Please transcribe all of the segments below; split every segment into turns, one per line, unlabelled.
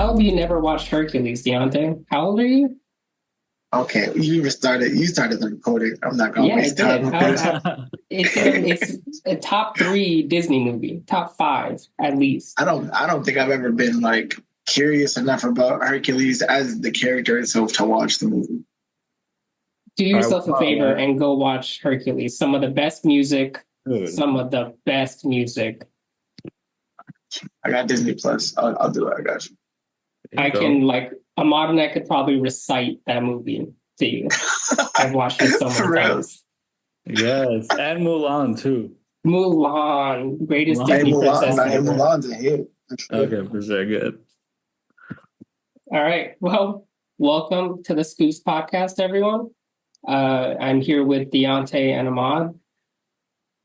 How have you never watched Hercules, Deionte? How old are you?
Okay, you started the recording. I'm not gonna
Yeah, I
waste time
did.
with this.
It's a top three Disney movie, top five at least.
I don't think I've ever been like curious enough about Hercules as the character itself to watch the movie.
Do
All right,
yourself a favor and go watch Hercules. Some of the best music,
dude.
some of the best music.
I got Disney Plus. I'll do it. I got you.
I can like Ahmad and I could probably recite that movie to you. I've watched it so
For
many
real.
times.
Yes, and Mulan too.
Mulan, greatest
Mulan.
Hey,
Disney
Mulan,
princess
nah, hey,
ever.
Mulan's a hit.
Okay, for sure, good.
All right. Well, welcome to the Scoops podcast, everyone. I'm here with Deionte and Ahmad.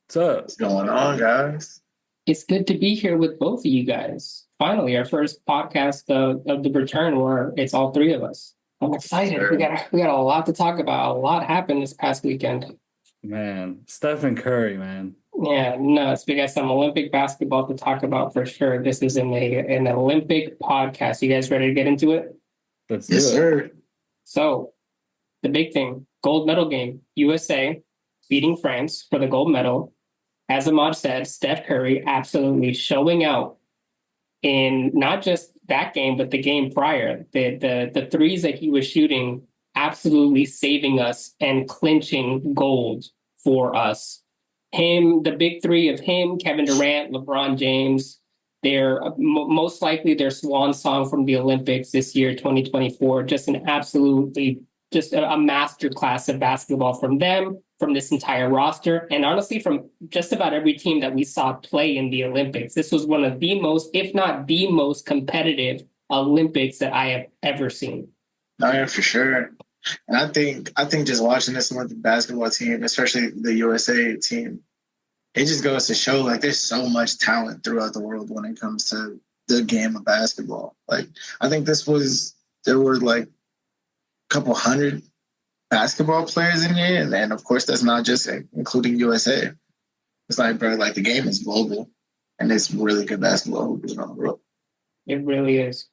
What's up?
What's going on, guys?
It's good to be here with both of you guys. Finally, our first podcast of the return where it's all three of us. I'm excited.
Sure.
We got a lot to talk about. A lot happened this past weekend.
Man, Stephen Curry, man.
Yeah, nuts. We got some Olympic basketball to talk about for sure. This is an Olympic podcast. You guys ready to get into it?
Let's do
Yes,
it.
sir.
So, the big thing, gold medal game, USA beating France for the gold medal. As Ahmad said, Steph Curry absolutely showing out in not just that game, but the game prior. The threes that he was shooting, absolutely saving us and clinching gold for us. Him, the big three of him, Kevin Durant, LeBron James, they're most likely their swan song from the Olympics this year, 2024. Just an absolutely just a masterclass of basketball from them, from this entire roster, and honestly from just about every team that we saw play in the Olympics. This was one of the most, if not the most competitive Olympics that I have ever seen.
No, yeah, for sure. And I think just watching this Olympic basketball team, especially the USA team, it just goes to show like there's so much talent throughout the world when it comes to the game of basketball. Like I think there were like a couple hundred basketball players in here, and then of course that's not just including USA. It's like, bro, like the game is global, and it's really good basketball hoopers around the world.
It really is.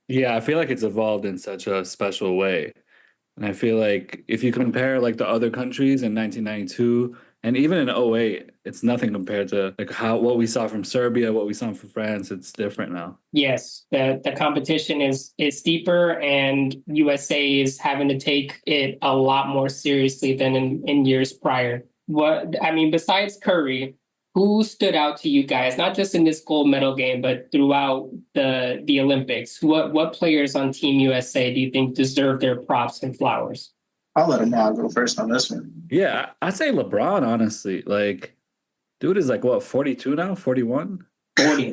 Yeah, I feel like it's evolved in such a special way. And I feel like if you compare like the other countries in 1992 and even in '08, it's nothing compared to like what we saw from Serbia, what we saw from France. It's different now.
Yes, the competition is steeper, and USA is having to take it a lot more seriously than in years prior. Besides Curry, who stood out to you guys, not just in this gold medal game, but throughout the Olympics? What players on Team USA do you think deserve their props and flowers?
I'll let him go first on this one.
Yeah, I'd say LeBron, honestly. Like, dude is like, what, 42 now? 41?
40.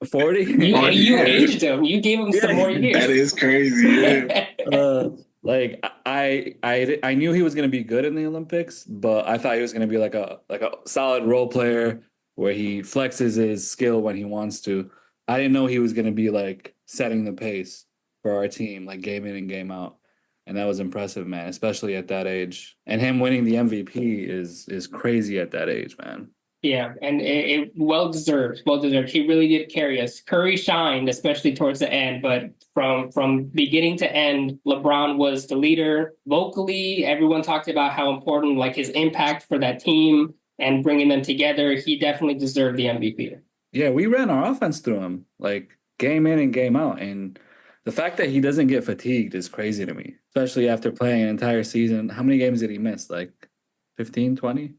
40?
You aged him. You gave him some more years.
That is crazy. Yeah.
Like I knew he was gonna be good in the Olympics, but I thought he was gonna be like a solid role player where he flexes his skill when he wants to. I didn't know he was gonna be like setting the pace for our team, like game in and game out. And that was impressive, man, especially at that age. And him winning the MVP is crazy at that age, man.
Yeah, and it well deserved. Well deserved. He really did carry us. Curry shined, especially towards the end, but from beginning to end, LeBron was the leader. Vocally, everyone talked about how important like his impact for that team and bringing them together. He definitely deserved the MVP.
Yeah, we ran our offense through him, like game in and game out. And the fact that he doesn't get fatigued is crazy to me, especially after playing an entire season. How many games did he miss? Like 15, 20?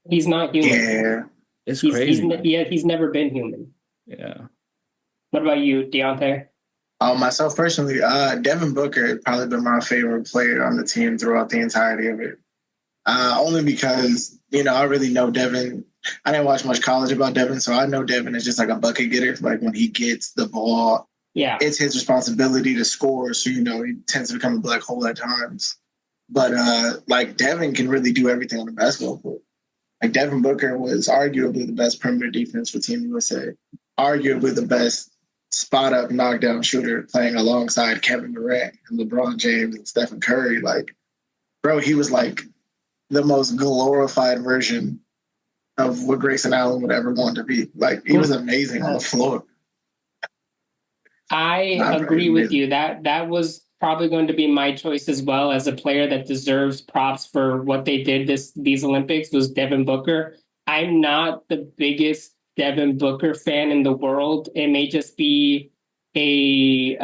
He's not human.
Yeah.
It's crazy.
He's never been human.
Yeah.
What about you, Deionte?
Myself personally, Devin Booker has probably been my favorite player on the team throughout the entirety of it. Only because, I really know Devin. I didn't watch much college about Devin, so I know Devin is just like a bucket getter. Like when he gets the ball,
yeah,
it's his responsibility to score. So, he tends to become a black hole at times. But like Devin can really do everything on the basketball court. Like Devin Booker was arguably the best perimeter defense for Team USA, arguably the best spot-up knockdown shooter playing alongside Kevin Durant and LeBron James and Stephen Curry. Like, bro, he was like the most glorified version of what Grayson Allen would ever want to be. Like, he was amazing on the floor.
I
Not very
agree with
amazing.
you. That was probably going to be my choice as well as a player that deserves props for what they did these Olympics was Devin Booker. I'm not the biggest Devin Booker fan in the world. It may just be an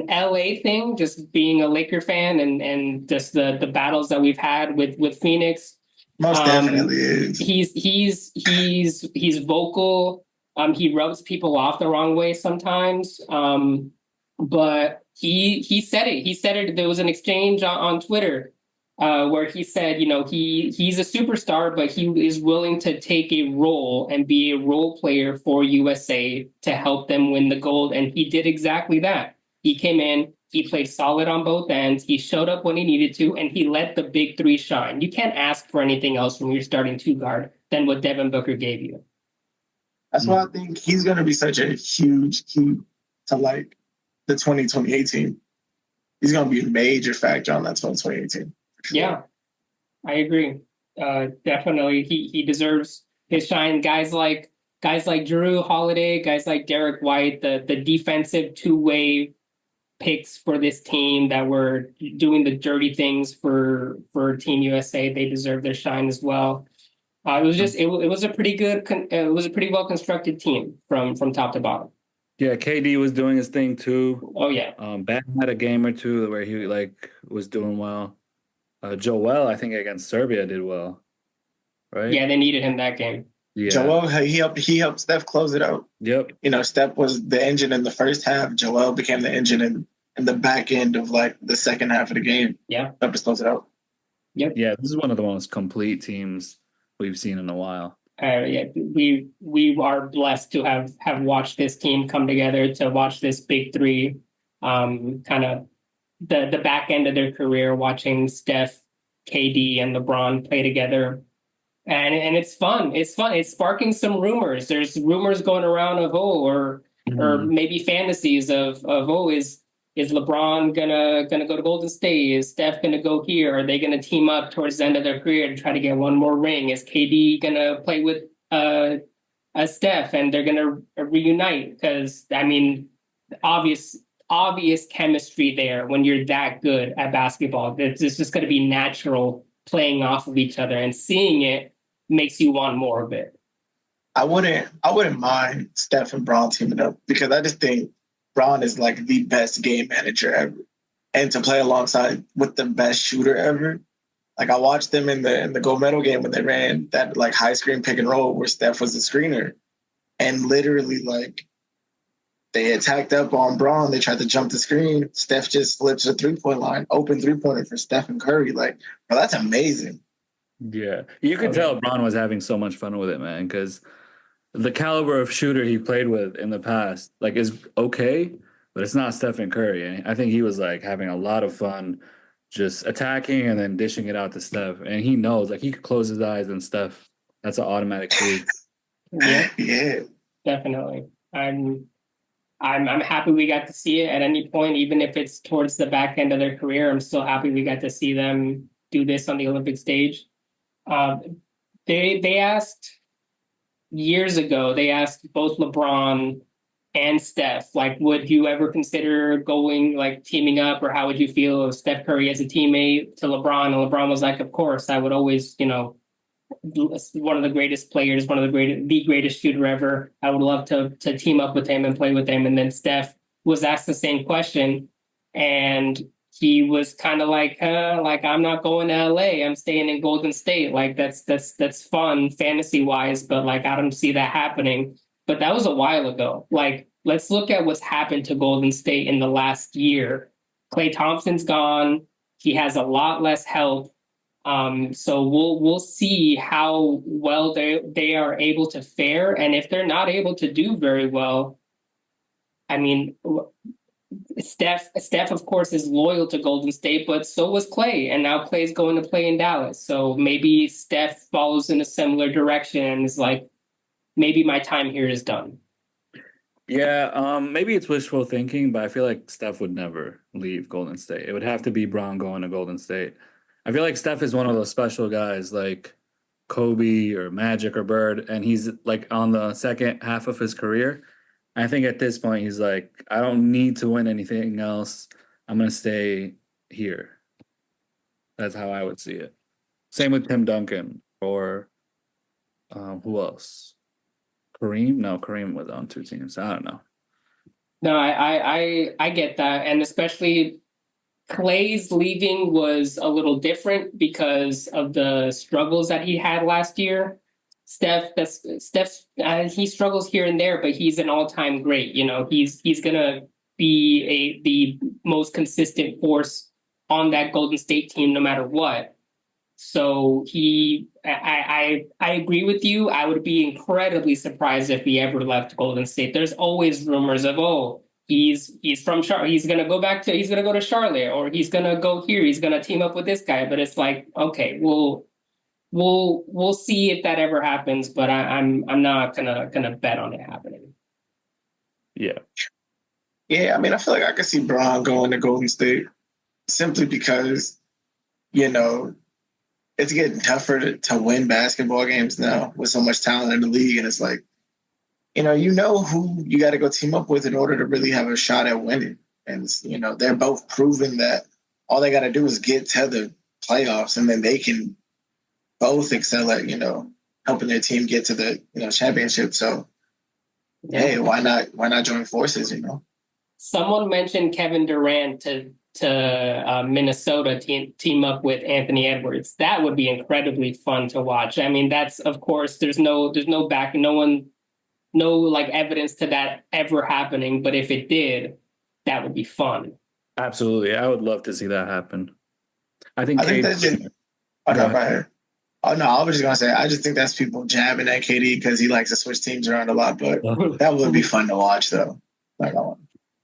LA thing, just being a Laker fan and just the battles that we've had with Phoenix.
Most
Um,
definitely is.
he's vocal. He rubs people off the wrong way sometimes. But he said it. He said it. There was an exchange on Twitter where he said, you know, he's a superstar, but he is willing to take a role and be a role player for USA to help them win the gold. And he did exactly that. He came in, he played solid on both ends, he showed up when he needed to, and he let the big three shine. You can't ask for anything else from your starting two guard than what Devin Booker gave you.
That's why I think he's going to be such a huge key to like the 2028 team. He's going to be a major factor on that 2028 team. Sure.
Yeah, I agree. Definitely, he deserves his shine. Guys like Drew Holiday, guys like Derek White, the defensive two-way picks for this team that were doing the dirty things for Team USA. They deserve their shine as well. It was just it was a pretty good it was a pretty well constructed team from top to bottom.
Yeah, KD was doing his thing too.
Oh yeah,
Bam had a game or two where he like was doing well. Joel, I think against Serbia did well, right?
yeah, they needed him that game.
Yeah.
Joel, he helped Steph close it out.
Yep.
You know, Steph was the engine in the first half. Joel became the engine in the back end of like the second half of the game.
Yeah.
Steph just close it out.
Yep.
Yeah, this is one of the most complete teams we've seen in a while.
Yeah, we are blessed to have watched this team come together to watch this big three, kind of the back end of their career, watching Steph, KD, and LeBron play together, and it's fun. It's fun. It's sparking some rumors. There's rumors going around of or maybe fantasies of is LeBron gonna go to Golden State? Is Steph gonna go here? Are they gonna team up towards the end of their career to try to get one more ring? Is KD gonna play with Steph and they're gonna reunite? Because I mean, obvious obvious chemistry there when you're that good at basketball. It's just going to be natural playing off of each other, and seeing it makes you want more of it.
I wouldn't mind Steph and Braun teaming up because I just think Braun is like the best game manager ever. And to play alongside with the best shooter ever. Like I watched them in the gold medal game when they ran that like high screen pick and roll where Steph was the screener. And literally like they attacked up on Braun. They tried to jump the screen. Steph just flips a 3-point line, open 3-pointer for Steph and Curry. Like, bro, that's amazing.
Yeah. You could tell Braun was having so much fun with it, man, because the caliber of shooter he played with in the past, like, is okay, but it's not Stephen Curry. And I think he was like having a lot of fun just attacking and then dishing it out to Steph. And he knows, like, he could close his eyes and Steph, that's an automatic three.
Yeah,
Definitely. I'm happy we got to see it at any point, even if it's towards the back end of their career. I'm still happy we got to see them do this on the Olympic stage. They asked years ago. They asked both LeBron and Steph, like, would you ever consider going, like, teaming up, or how would you feel if Steph Curry as a teammate to LeBron? And LeBron was like, of course, I would always, one of the greatest players, the greatest shooter ever. I would love to team up with him and play with him. And then Steph was asked the same question, and he was kind of like I'm not going to LA. I'm staying in Golden State. Like that's fun fantasy wise, but like I don't see that happening. But that was a while ago. Like let's look at what's happened to Golden State in the last year. Klay Thompson's gone. He has a lot less help. So we'll see how well they are able to fare, and if they're not able to do very well, I mean, Steph of course is loyal to Golden State, but so was Klay, and now Klay's going to play in Dallas. So maybe Steph follows in a similar direction and is like, maybe my time here is done.
Yeah, maybe it's wishful thinking, but I feel like Steph would never leave Golden State. It would have to be Braun going to Golden State. I feel like Steph is one of those special guys like Kobe or Magic or Bird, and he's like on the second half of his career. I think at this point he's like, I don't need to win anything else. I'm gonna stay here. That's how I would see it. Same with Tim Duncan or who else? Kareem? No, Kareem was on two teams. I don't know.
No, I get that, and especially Clay's leaving was a little different because of the struggles that he had last year. Steph's he struggles here and there, but he's an all-time great. You know, he's gonna be the most consistent force on that Golden State team no matter what. So I agree with you. I would be incredibly surprised if he ever left Golden State. There's always rumors of, oh, he's from Charlotte. He's gonna go to Charlotte, or he's gonna go here. He's gonna team up with this guy. But it's like, okay, we'll see if that ever happens. But I'm not gonna bet on it happening.
Yeah.
Yeah, I mean, I feel like I could see Bron going to Golden State simply because, you know, it's getting tougher to win basketball games now with so much talent in the league. And it's like, you know who you got to go team up with in order to really have a shot at winning. And, you know, they're both proving that all they got to do is get to the playoffs, and then they can both excel at, you know, helping their team get to the, you know, championship. So, hey, why not join forces, you know?
Someone mentioned Kevin Durant to Minnesota team up with Anthony Edwards. That would be incredibly fun to watch. I mean, that's, of course, there's no like evidence to that ever happening. But if it did, that would be fun.
Absolutely. I would love to see that happen. I think
that's just, oh, no, right here. Oh, no, I was just going to say, I just think that's people jabbing at KD because he likes to switch teams around a lot. But that would be fun to watch, though. Like,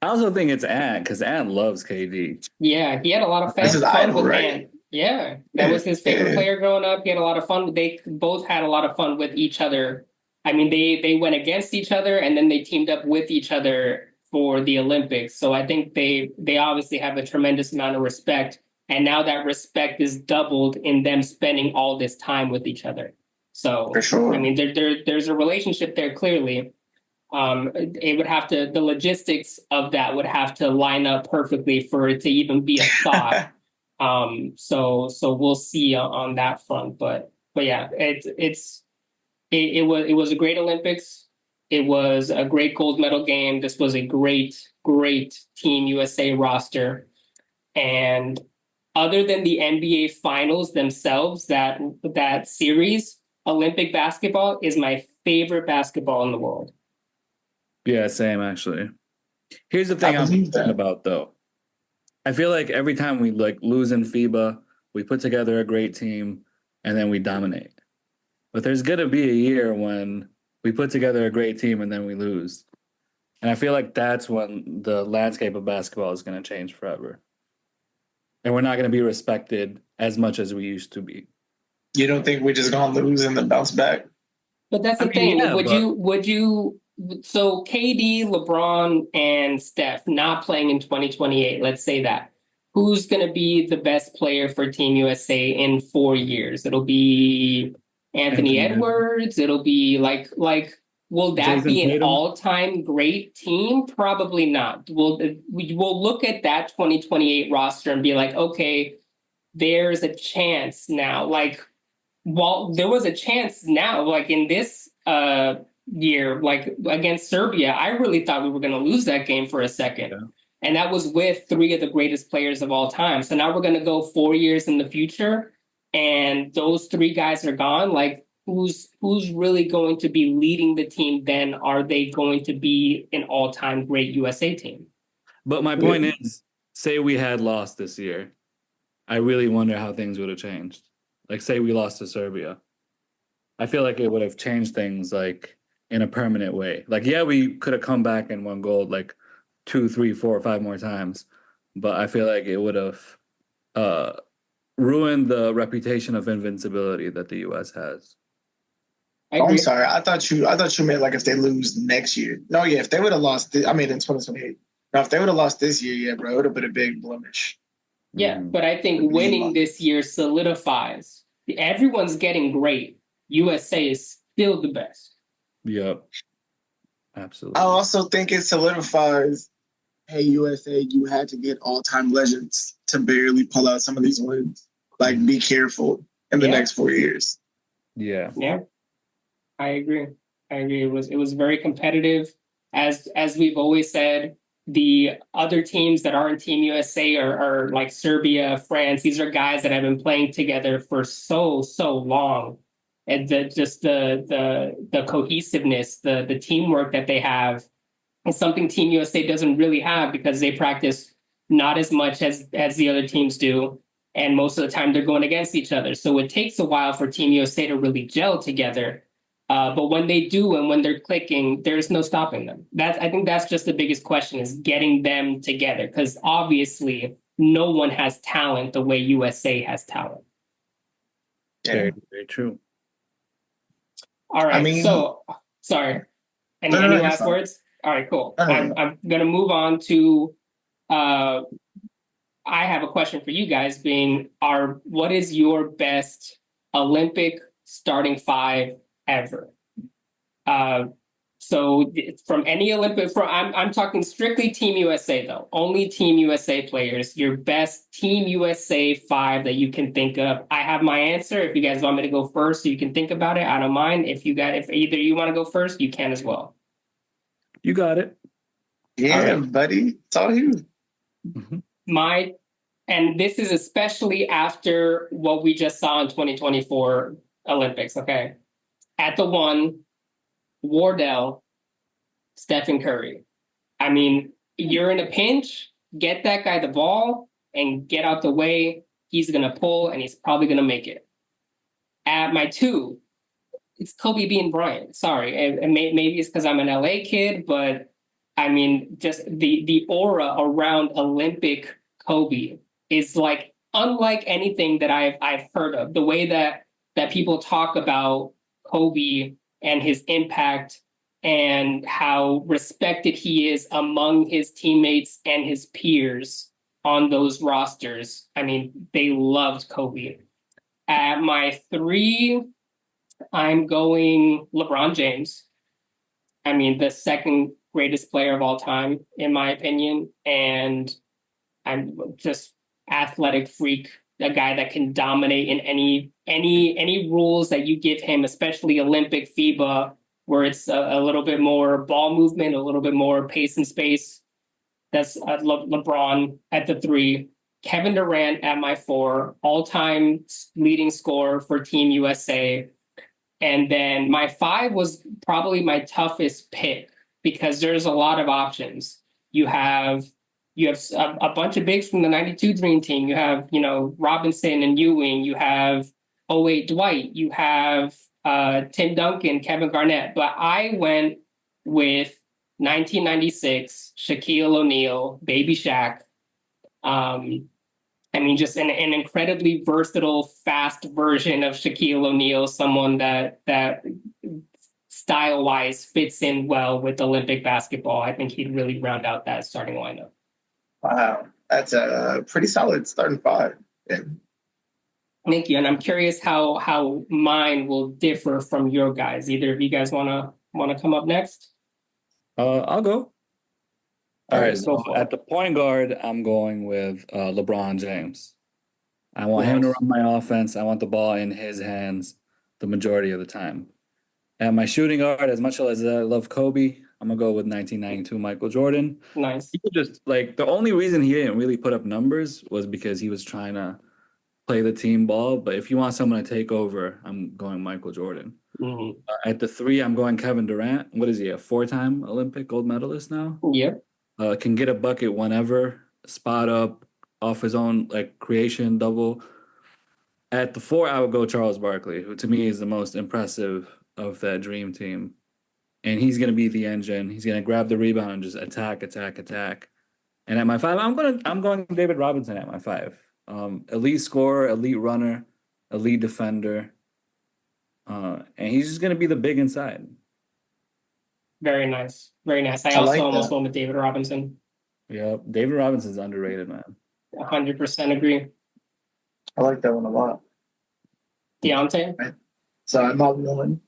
I also think it's Ant, because Ant loves KD.
Yeah, he had a lot of fun with Ant. Yeah, that was his favorite player growing up. He had a lot of fun. They both had a lot of fun with each other. I mean, they went against each other, and then they teamed up with each other for the Olympics. So I think they obviously have a tremendous amount of respect. And now that respect is doubled in them spending all this time with each other. So,
for sure.
I mean, there's a relationship there clearly. It would have to, the logistics of that would have to line up perfectly for it to even be a thought. So we'll see on that front. But yeah, it was a great Olympics. It was a great gold medal game. This was a great Team USA roster. And other than the NBA finals themselves, that series, Olympic basketball is my favorite basketball in the world.
Yeah, same actually. Here's the thing I'm thinking about though. I feel like every time we like lose in FIBA, we put together a great team and then we dominate. But there's gonna be a year when we put together a great team and then we lose. And I feel like that's when the landscape of basketball is gonna change forever. And we're not gonna be respected as much as we used to be.
You don't think we're just gonna lose and then bounce back?
But that's the thing.
Yeah,
would you so KD, LeBron, and Steph not playing in 2028, let's say that. Who's going to be the best player for Team USA in 4 years? It'll be Anthony Edwards. It'll be like will that
Jason
be an
Tatum?
all-time great team? Probably not. We'll look at that 2028 roster and be like, okay, there's a chance now. Like, well, there was a chance now, like in this year, like against Serbia, I really thought we were going to lose that game for a second. Yeah. And that was with 3 of the greatest players of all time. So now we're going to go 4 years in the future, and those 3 guys are gone. Like, who's really going to be leading the team then? Are they going to be an all-time great USA team?
But my point is, say we had lost this year, I really wonder how things would have changed. Like, say we lost to Serbia. I feel like it would have changed things, like, in a permanent way. Like, yeah, we could have come back and won gold, like, 2, 3, 4, 5 more times. But I feel like it would have ruined the reputation of invincibility that the U.S. has.
I'm sorry. I thought you meant like if they lose next year. No, yeah, if they would have lost, in 2028. Now, if they would have lost this year, yeah, bro, it would have been a big blemish.
Yeah, but I think winning this year solidifies. Everyone's getting great. USA is still the best.
Yep. Absolutely.
I also think it solidifies, hey, USA, you had to get all-time legends to barely pull out some of these wins. Like, be careful in the next 4 years.
Yeah.
Yeah. I agree. It was very competitive. As we've always said, the other teams that aren't Team USA are like Serbia, France. These are guys that have been playing together for so long, and the cohesiveness, the teamwork that they have is something Team USA doesn't really have because they practice not as much as the other teams do, and most of the time they're going against each other. So it takes a while for Team USA to really gel together. But when they do and when they're clicking, there's no stopping them. I think that's just the biggest question, is getting them together, because obviously no one has talent the way USA has talent.
Yeah.
Very, very true.
All right.
I mean,
so sorry. Any last words? All right, cool. I'm gonna move on to I have a question for you guys, being what is your best Olympic starting five ever? So from any Olympic, I'm talking strictly Team USA though. Only Team USA players. Your best Team USA five that you can think of. I have my answer. If you guys want me to go first, so you can think about it, I don't mind. If either you want to go first, you can as well.
You got it.
Yeah, right, buddy. It's all you.
And this is especially after what we just saw in 2024 Olympics. Okay, at the one. Wardell, Stephen Curry. I mean, you're in a pinch, get that guy the ball and get out the way. He's going to pull and he's probably going to make it. At my two, it's Kobe Bean Bryant. Sorry. And maybe it's because I'm an LA kid, but I mean, just the aura around Olympic Kobe is like unlike anything that I've heard of. The way that people talk about Kobe and his impact and how respected he is among his teammates and his peers on those rosters. I mean, they loved Kobe. At my three, I'm going LeBron James. I mean, the second greatest player of all time, in my opinion. And I'm just athletic freak, a guy that can dominate in any rules that you give him, especially Olympic, FIBA, where it's a little bit more ball movement, a little bit more pace and space. That's LeBron at the three. Kevin Durant at my four, all-time leading scorer for Team USA. And then my five was probably my toughest pick because there's a lot of options. You have a bunch of bigs from the 92 Dream Team. You have, Robinson and Ewing. You have 08 Dwight. You have Tim Duncan, Kevin Garnett. But I went with 1996, Shaquille O'Neal, Baby Shaq. I mean, just an incredibly versatile, fast version of Shaquille O'Neal, someone that style-wise fits in well with Olympic basketball. I think he'd really round out that starting lineup.
Wow, that's a pretty solid starting five. Yeah.
Thank you, and I'm curious how mine will differ from your guys. Either of you guys wanna come up next?
I'll go. All right, so
go
at the point guard, I'm going with LeBron James. I want him to run my offense. I want the ball in his hands the majority of the time. At my shooting guard, as much as I love Kobe, I'm gonna go with 1992 Michael Jordan.
Nice.
He just the only reason he didn't really put up numbers was because he was trying to play the team ball. But if you want someone to take over, I'm going Michael Jordan.
Mm-hmm.
At the three, I'm going Kevin Durant. What is he, a four-time Olympic gold medalist now?
Yep.
Can get a bucket whenever, spot up, off his own creation, double. At the four, I would go Charles Barkley, who to me is the most impressive of that dream team. And he's going to be the engine. He's going to grab the rebound and just attack. And at my five, I'm going David Robinson at my five. Elite scorer, elite runner, elite defender. And he's just going to be the big inside.
Very nice. Very nice. I also almost went with David Robinson.
Yeah, David Robinson's underrated, man.
100% agree.
I like that one a lot.
Deionte?
So I'm not one.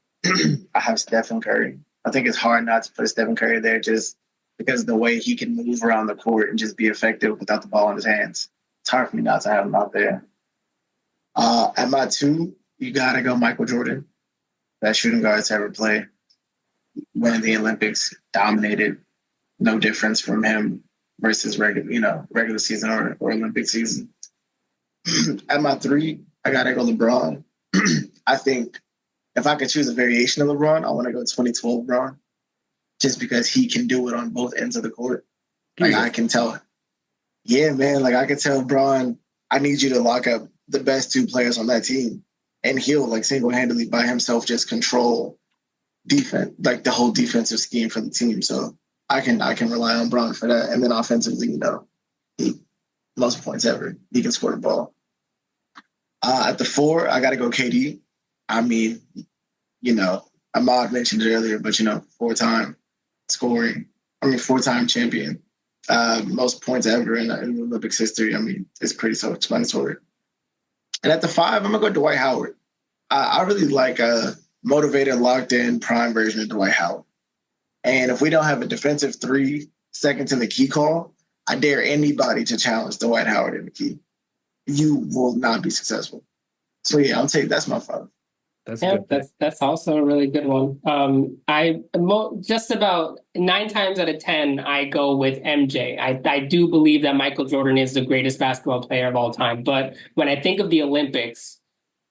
I have Stephen Curry. I think it's hard not to put Stephen Curry there just because of the way he can move around the court and just be effective without the ball in his hands. It's hard for me not to have him out there. At my 2, you got to go Michael Jordan. Best shooting guard to ever play. Winning the Olympics, dominated. No difference from him versus regular season or Olympic season. At my 3, I got to go LeBron. I think if I could choose a variation of LeBron, I want to go 2012 LeBron, just because he can do it on both ends of the court. Like, I can tell. Yeah, man. Like, I can tell LeBron, I need you to lock up the best 2 players on that team. And he'll, like, single-handedly by himself just control defense, like the whole defensive scheme for the team. So I can rely on Bron for that. And then offensively, he most points ever. He can score the ball. At the 4, I got to go KD. I mean, Ahmad mentioned it earlier, but 4-time scoring. 4-time champion. Most points ever in Olympics history. I mean, it's pretty self-explanatory. And at the 5, I'm gonna go Dwight Howard. I really like a motivated, locked-in, prime version of Dwight Howard. And if we don't have a defensive 3 second to the key call, I dare anybody to challenge Dwight Howard in the key. You will not be successful. So yeah, that's my 5.
That's also a really good one. Just about 9 times out of 10, I go with MJ. I do believe that Michael Jordan is the greatest basketball player of all time. But when I think of the Olympics,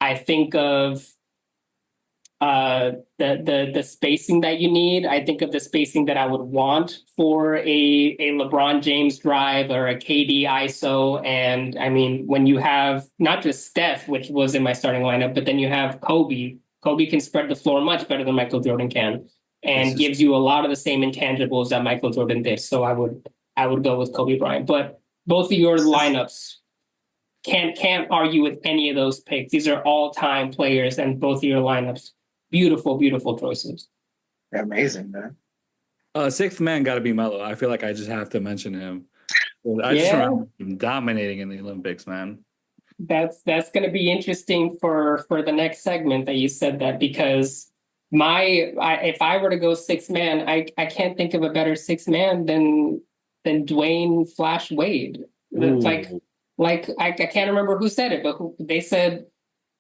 I think of the spacing that you need. I think of the spacing that I would want for a LeBron James drive or a KD ISO. And I mean, when you have not just Steph, which was in my starting lineup, but then you have Kobe. Kobe can spread the floor much better than Michael Jordan can, and gives you a lot of the same intangibles that Michael Jordan did. So I would go with Kobe Bryant. But both of your lineups can't argue with any of those picks. These are all-time players, and both of your lineups, beautiful, beautiful choices.
They're amazing, man.
6th man got to be Melo. I feel like I just have to mention him. I just remember him dominating in the Olympics, man.
That's going to be interesting for the next segment that you said that, because if I were to go 6th man, I can't think of a better 6th man than Dwayne Flash Wade. Like I can't remember who said it, but they said,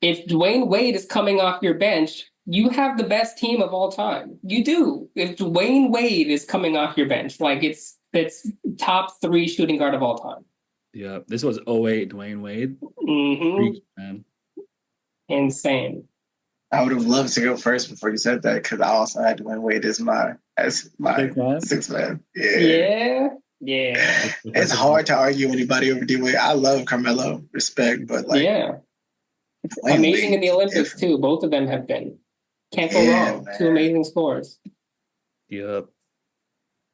if Dwayne Wade is coming off your bench, you have the best team of all time. You do. If Dwayne Wade is coming off your bench, like it's top 3 shooting guard of all time.
Yeah, this was 08 Dwayne Wade.
Mm-hmm.
Freak, man.
Insane.
I would have loved to go first before you said that, because I also had Dwayne Wade as my 6th man.
Yeah.
It's hard to argue anybody over D Wade. I love Carmelo, respect, but
amazing in the Olympics too. Both of them have been. Can't go wrong. Man. 2 amazing scores.
Yep.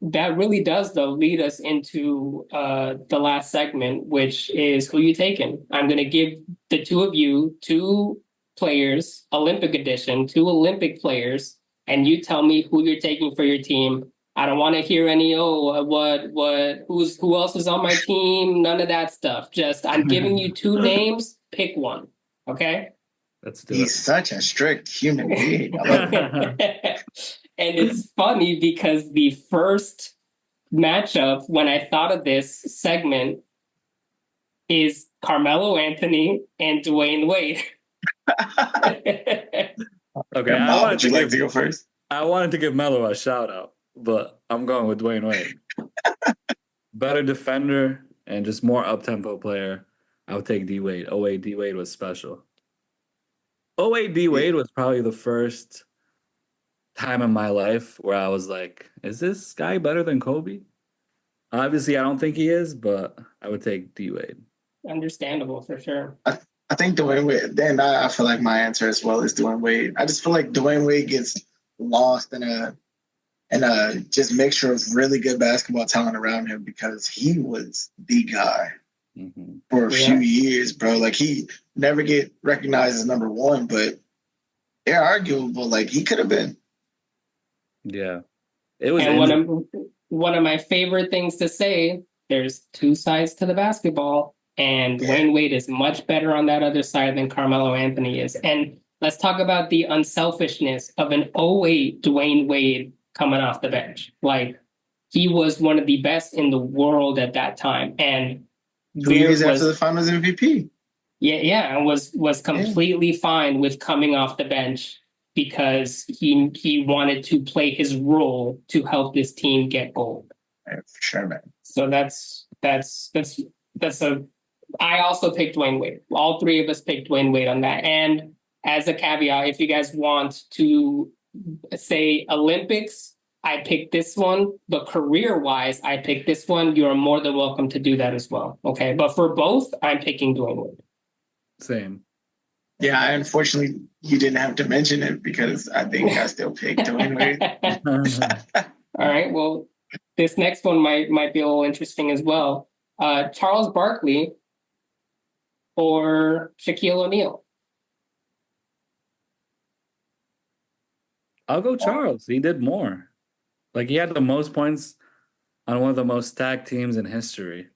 That really does, though, lead us into the last segment, which is who you taking. I'm going to give the 2 of you 2 players, Olympic edition, 2 Olympic players, and you tell me who you're taking for your team. I don't want to hear any, who else is on my team? None of that stuff. Just, I'm giving you 2 names, pick one. Okay?
Let's do it.
He's such a strict human being. I love it.
And it's funny because the first matchup, when I thought of this segment, is Carmelo Anthony and Dwayne Wade.
Okay,
would you like to go first?
I wanted to give Melo a shout out, but I'm going with Dwayne Wade. Better defender and just more up-tempo player. I would take D Wade. 08 D Wade was special. 08 D Wade was probably the first time in my life where I was like, is this guy better than Kobe? Obviously, I don't think he is, but I would take D Wade.
Understandable, for sure.
I think Dwayne Wade, then I feel like my answer as well is Dwayne Wade. I just feel like Dwayne Wade gets lost in a just mixture of really good basketball talent around him, because he was the guy for a few years, bro. Like, he never get recognized as number 1, but they're arguable. Like, he could have been.
Yeah. It was.
And one of my favorite things to say, there's 2 sides to the basketball, and Dwayne Wade is much better on that other side than Carmelo Anthony is. And let's talk about the unselfishness of an 08 Dwayne Wade coming off the bench. Like, he was one of the best in the world at that time. And
2 years
there
after the
was,
Finals MVP.
and was completely fine with coming off the bench because he wanted to play his role to help this team get gold.
Yeah, for sure, man.
So that's a. I also picked Dwayne Wade. All three of us picked Dwayne Wade on that. And as a caveat, if you guys want to say Olympics, I picked this one. But career-wise, I picked this one. You are more than welcome to do that as well. Okay, but for both, I'm picking Dwayne Wade.
Same.
Yeah, unfortunately, you didn't have to mention it because I think I still picked Dwayne Wade.
All right. Well, this next one might be a little interesting as well. Charles Barkley or Shaquille O'Neal?
I'll go Charles. He did more. Like, he had the most points on one of the most stacked teams in history.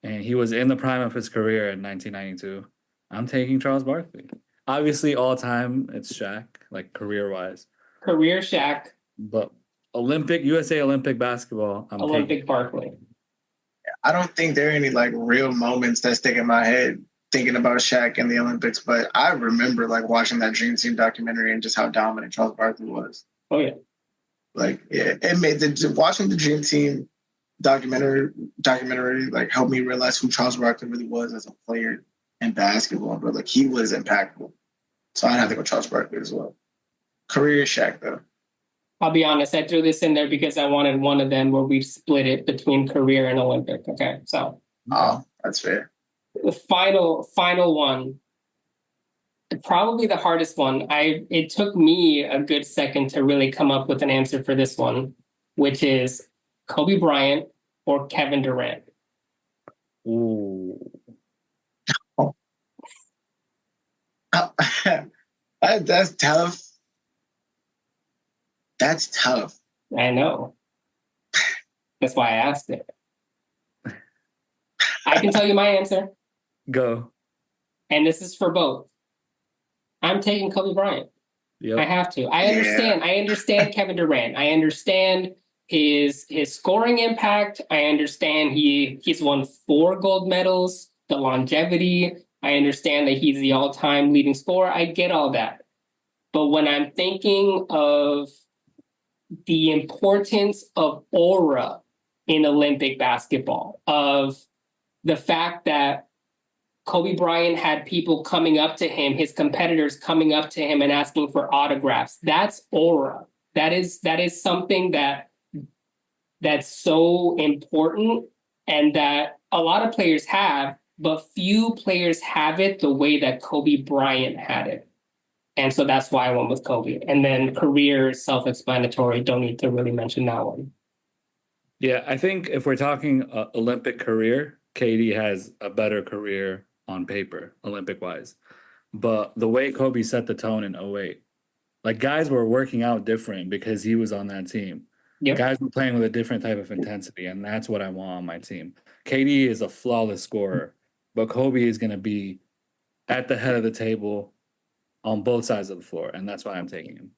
And he was in the prime of his career in 1992. I'm taking Charles Barkley. Obviously, all time, it's Shaq, like career-wise.
Career Shaq.
But USA Olympic basketball, I'm
Olympic
taking
Barkley.
I don't think there are any like real moments that stick in my head thinking about Shaq in the Olympics, but I remember like watching that Dream Team documentary and just how dominant Charles Barkley was.
Oh yeah.
Like, yeah, it made watching the Dream Team documentary like helped me realize who Charles Barkley really was as a player in basketball. But like, he was impactful, so I'd have to go Charles Barkley as well. Career Shaq though.
I'll be honest, I threw this in there because I wanted one of them where we split it between career and Olympic. Okay, so.
Oh, that's fair.
The final one, probably the hardest one. It took me a good second to really come up with an answer for this one, which is Kobe Bryant or Kevin Durant.
Ooh.
Oh. That's tough. That's tough.
I know. That's why I asked it. I can tell you my answer.
Go.
And this is for both. I'm taking Kobe Bryant.
Yep.
I have to. I understand Kevin Durant. I understand his scoring impact. I understand he's won 4 gold medals, the longevity. I understand that he's the all-time leading scorer. I get all that. But when I'm thinking of the importance of aura in Olympic basketball, of the fact that Kobe Bryant had people coming up to him, his competitors coming up to him and asking for autographs. That's aura. That is something that's so important and that a lot of players have, but few players have it the way that Kobe Bryant had it. And so that's why I went with Kobe. And then career, self-explanatory. Don't need to really mention that one.
Yeah, I think if we're talking Olympic career, KD has a better career on paper, Olympic-wise. But the way Kobe set the tone in 08, like, guys were working out different because he was on that team.
Yep.
Guys were playing with a different type of intensity, and that's what I want on my team. KD is a flawless scorer, but Kobe is going to be at the head of the table on both sides of the floor, and that's why I'm taking him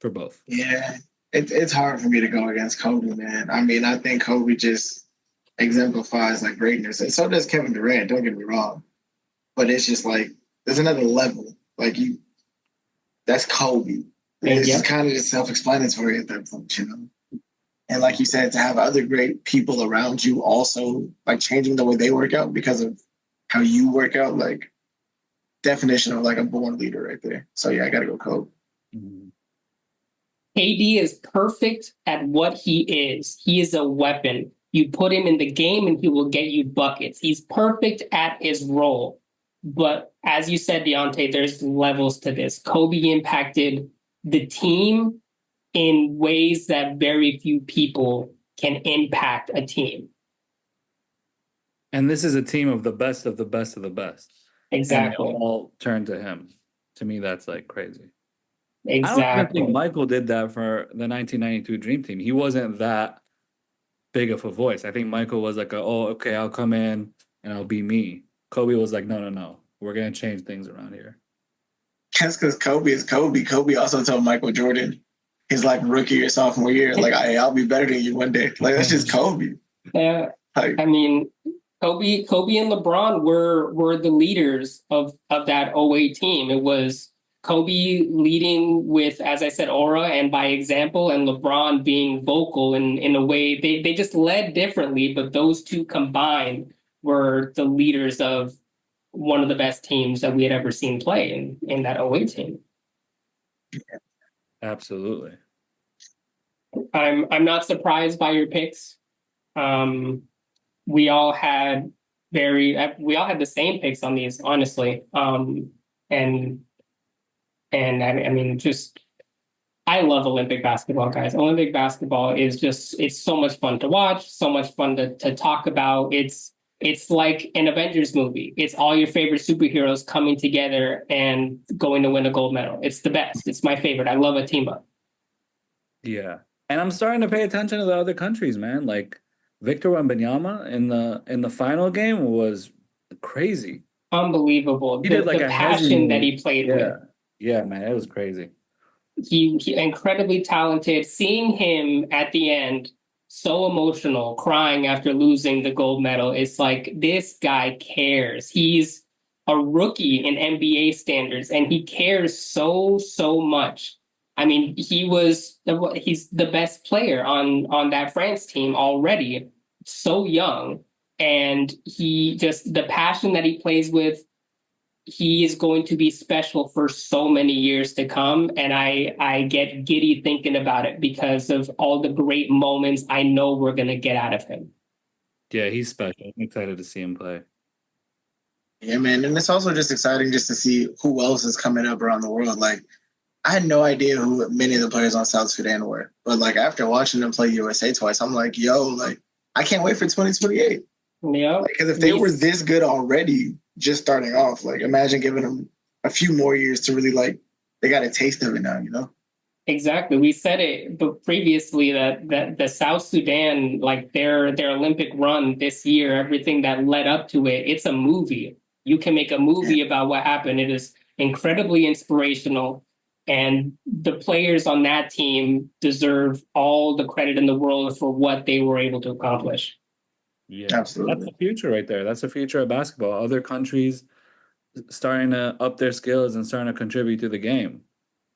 for both.
Yeah, it's hard for me to go against Kobe, man. I mean, I think Kobe just exemplifies like greatness, and so does Kevin Durant. Don't get me wrong, but it's just like there's another level. Like, that's Kobe. It's just kind of just self-explanatory at that point, you know. And like you said, to have other great people around you also like changing the way they work out because of how you work out, like, definition of like a born leader right there. So yeah, I gotta go Kobe.
Mm-hmm.
KD is perfect at what he is. He is a weapon. You put him in the game and he will get you buckets. He's perfect at his role. But as you said, Deionte, there's levels to this. Kobe impacted the team in ways that very few people can impact a team.
And this is a team of the best of the best of the best.
Exactly.
And they all turn to him. To me, that's like crazy.
Exactly.
I don't even think Michael did that for the 1992 Dream Team. He wasn't that big of a voice. I think Michael was like, oh, okay, I'll come in and I'll be me. Kobe was like, no. We're going to change things around here.
That's because Kobe is Kobe. Kobe also told Michael Jordan, his like rookie or sophomore year. Like, I'll be better than you one day. Like, that's just Kobe.
Yeah,
Like,
I mean, Kobe and LeBron were the leaders of that '08 team. It was Kobe leading with, as I said, aura and by example, and LeBron being vocal in a way they just led differently, but those two combined were the leaders of one of the best teams that we had ever seen play in that '08 team.
Absolutely.
I'm not surprised by your picks. Um, we all had we all had the same picks on these, honestly. And I mean, just I love Olympic basketball, guys. Olympic basketball is just it's so much fun to watch, so much fun to talk about. It's like an Avengers movie. It's all your favorite superheroes coming together and going to win a gold medal. It's the best. It's my favorite. I love a team up.
Yeah. And I'm starting to pay attention to the other countries, man. Like Victor Wembanyama in the final game was crazy.
Unbelievable.
He did like
The
a
passion that
hezzy.
he played
Yeah.
with.
Yeah, man, it was crazy.
He incredibly talented. Seeing him at the end, so emotional, crying after losing the gold medal. It's like this guy cares. He's a rookie in NBA standards, and he cares so much. I mean, he's the best player on that France team already. So young, and he just the passion that he plays with, he is going to be special for so many years to come. And I get giddy thinking about it because of all the great moments I know we're going to get out of him.
Yeah, he's special. I'm excited to see him play.
yeah, man. And it's also just exciting just to see who else is coming up around the world. Like, I had no idea who many of the players on South Sudan were. But like after watching them play USA twice, I'm like, yo, like I can't wait for 2028.
Yeah.
Because if they were this good already, just starting off, like imagine giving them a few more years to really like they got a taste of it now, you know?
Exactly. We said it but previously that the South Sudan, like their Olympic run this year, everything that led up to it, it's a movie. You can make a movie about what happened. It is incredibly inspirational. And the players on that team deserve all the credit in the world for what they were able to accomplish.
Yeah,
Absolutely.
that's the future right there. That's the future of basketball. Other countries starting to up their skills and starting to contribute to the game.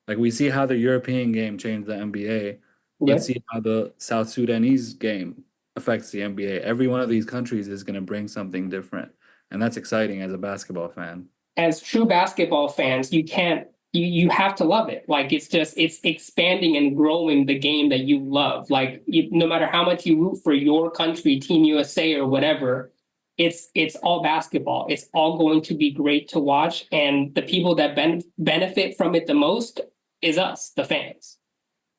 Like we see how the European game changed the NBA. Let's see how the South Sudanese game affects the NBA. Every one of these countries is going to bring something different. And that's exciting as a basketball fan.
As true basketball fans, you have to love it. Like it's expanding and growing the game that you love. Like no matter how much you root for your country, Team USA or whatever, it's all basketball. It's all going to be great to watch, and the people that benefit from it the most is us, the fans.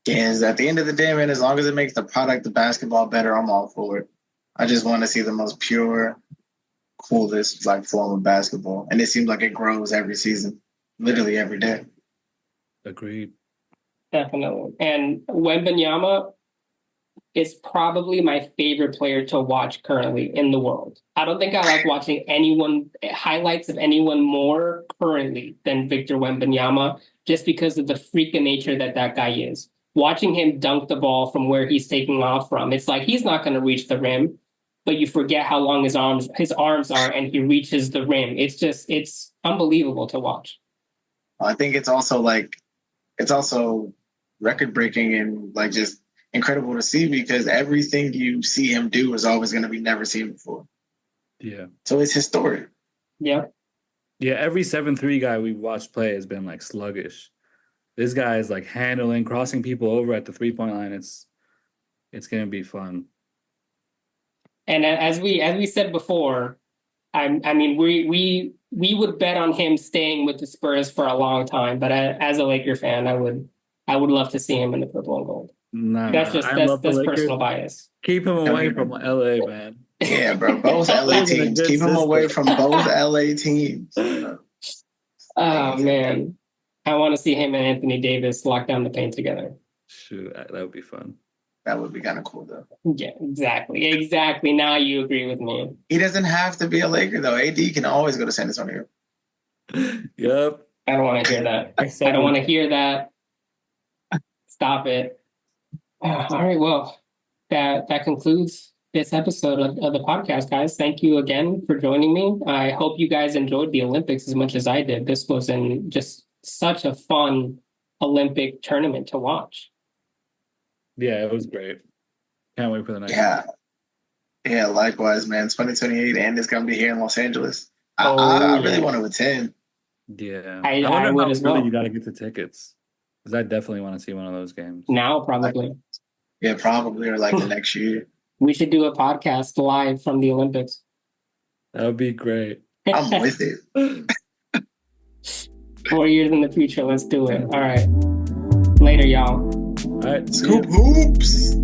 Yeah, at the end of the day, man, as long as it makes the product of basketball better, I'm all for it. I just want to see the most pure, coolest like form of basketball. And it seems like it grows every season, literally every day.
Agreed.
Definitely. And Wembanyama is probably my favorite player to watch currently in the world. I don't think I like watching highlights of anyone more currently than Victor Wembanyama, just because of the freak of nature that guy is. Watching him dunk the ball from where he's taking off from, it's like he's not going to reach the rim, but you forget how long his arms are, and he reaches the rim. It's unbelievable to watch.
I think it's also record breaking and like just incredible to see because everything you see him do is always going to be never seen before.
Yeah.
So it's historic.
Yeah.
Yeah, every 7-3 guy we've watched play has been like sluggish. This guy is like handling, crossing people over at the 3-point line. It's going to be fun.
And as we said before, I mean we would bet on him staying with the Spurs for a long time, but as a Laker fan, I would love to see him in the purple and gold. That's personal bias.
Keep him away from LA, man.
Yeah, bro. Both LA teams. Keep him away from both LA teams.
Oh man, I want to see him and Anthony Davis lock down the paint together.
Shoot, that would be fun.
That would be kind of cool, though.
Yeah, exactly. Now you agree with me.
He doesn't have to be a Laker, though. AD can always go to San Antonio.
Yep.
I don't want to hear that. I don't want to hear that. Stop it. All right. Well, that concludes this episode of the podcast, guys. Thank you again for joining me. I hope you guys enjoyed the Olympics as much as I did. This was just such a fun Olympic tournament to watch.
Yeah, it was great. Can't wait for the next one.
Yeah. Yeah, likewise, man. It's 2028 and it's going to be here in Los Angeles.
Oh,
I
yeah.
really want to attend.
Yeah.
I
wonder
would
how
as
early
well.
you got to get the tickets. Because I definitely want to see one of those games.
Now, probably.
Yeah, probably, or like the next year.
We should do a podcast live from the Olympics.
That would be great.
I'm with it.
4 years in the future. Let's do it. All right. Later, y'all.
All right.
Scoop hoops.